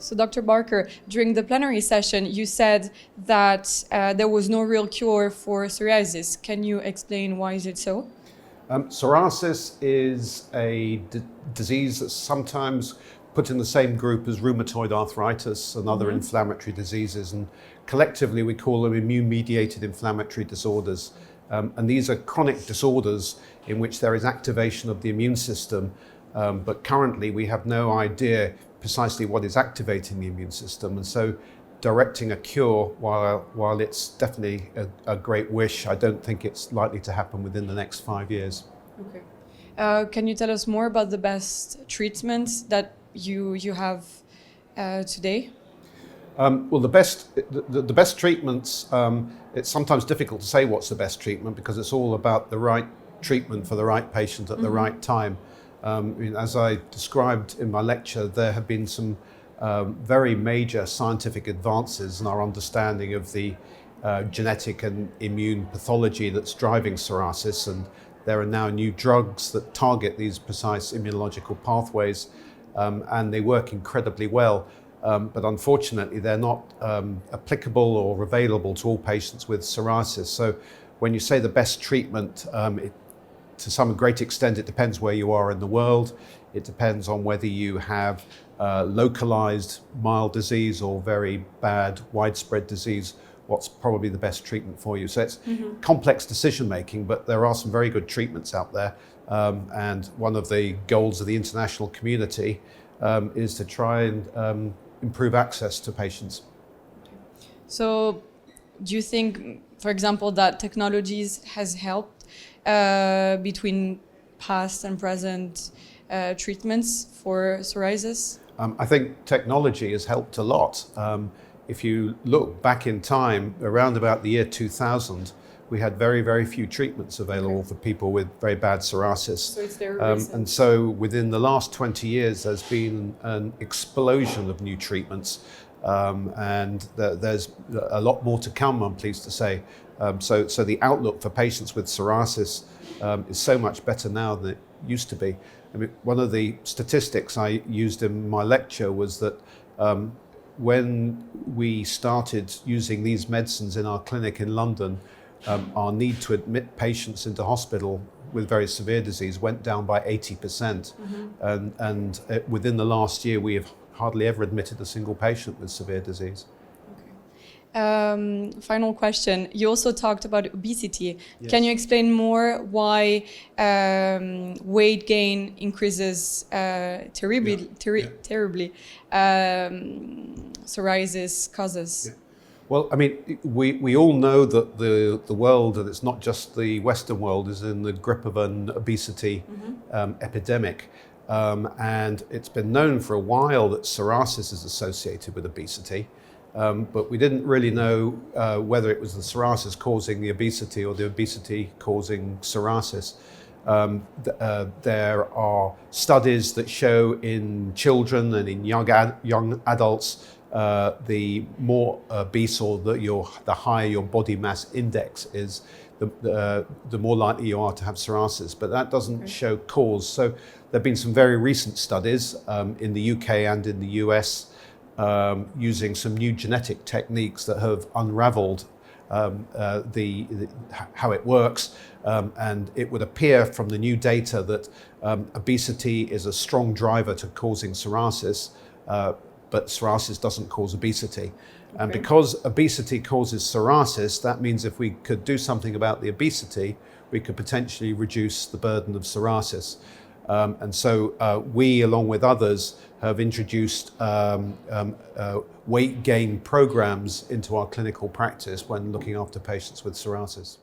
So Dr. Barker, during the plenary session, you said that there was no real cure for psoriasis. Can you explain why is it so? Psoriasis is a disease that's sometimes put in the same group as rheumatoid arthritis and other inflammatory diseases, and collectively we call them immune-mediated inflammatory disorders. And these are chronic disorders in which there is activation of the immune system, but currently we have no idea precisely what is activating the immune system, and so directing a cure, while it's definitely a great wish, I don't think it's likely to happen within the next 5 years. Okay. Can you tell us more about the best treatments that you have today? Well, the best treatments, it's sometimes difficult to say what's the best treatment because it's all about the right treatment for the right patient at the right time. As I described in my lecture, there have been some very major scientific advances in our understanding of the genetic and immune pathology that's driving psoriasis, and there are now new drugs that target these precise immunological pathways, and they work incredibly well. But unfortunately, they're not applicable or available to all patients with psoriasis. So when you say the best treatment, to some great extent, it depends where you are in the world. It depends on whether you have localized mild disease or very bad widespread disease, what's probably the best treatment for you. So it's complex decision making, but there are some very good treatments out there. And one of the goals of the international community is to try and improve access to patients. So do you think, for example, that technologies has helped between past and present treatments for psoriasis? I think technology has helped a lot. If you look back in time, around about the year 2000, we had very, very few treatments available for people with very bad psoriasis. So it's very recent. And so within the last 20 years, there's been an explosion of new treatments. And there's a lot more to come, I'm pleased to say. So the outlook for patients with psoriasis is so much better now than it used to be. I mean, one of the statistics I used in my lecture was that when we started using these medicines in our clinic in London, our need to admit patients into hospital with very severe disease went down by 80%. And within the last year, we have hardly ever admitted a single patient with severe disease. Final question. You also talked about obesity. Yes. Can you explain more why weight gain increases terribly psoriasis causes? Yeah. Well, I mean, we all know that the world, and it's not just the Western world, is in the grip of an obesity epidemic. And it's been known for a while that psoriasis is associated with obesity. But we didn't really know whether it was the psoriasis causing the obesity or the obesity causing psoriasis. There are studies that show in children and in young adults, the more obese or the higher your body mass index is, the more likely you are to have psoriasis. But that doesn't show cause. So there have been some very recent studies in the UK and in the US using some new genetic techniques that have unraveled how it works, and it would appear from the new data that obesity is a strong driver to causing psoriasis, but psoriasis doesn't cause obesity. And because obesity causes psoriasis, that means if we could do something about the obesity, we could potentially reduce the burden of psoriasis. And so we, along with others, have introduced weight gain programs into our clinical practice when looking after patients with psoriasis.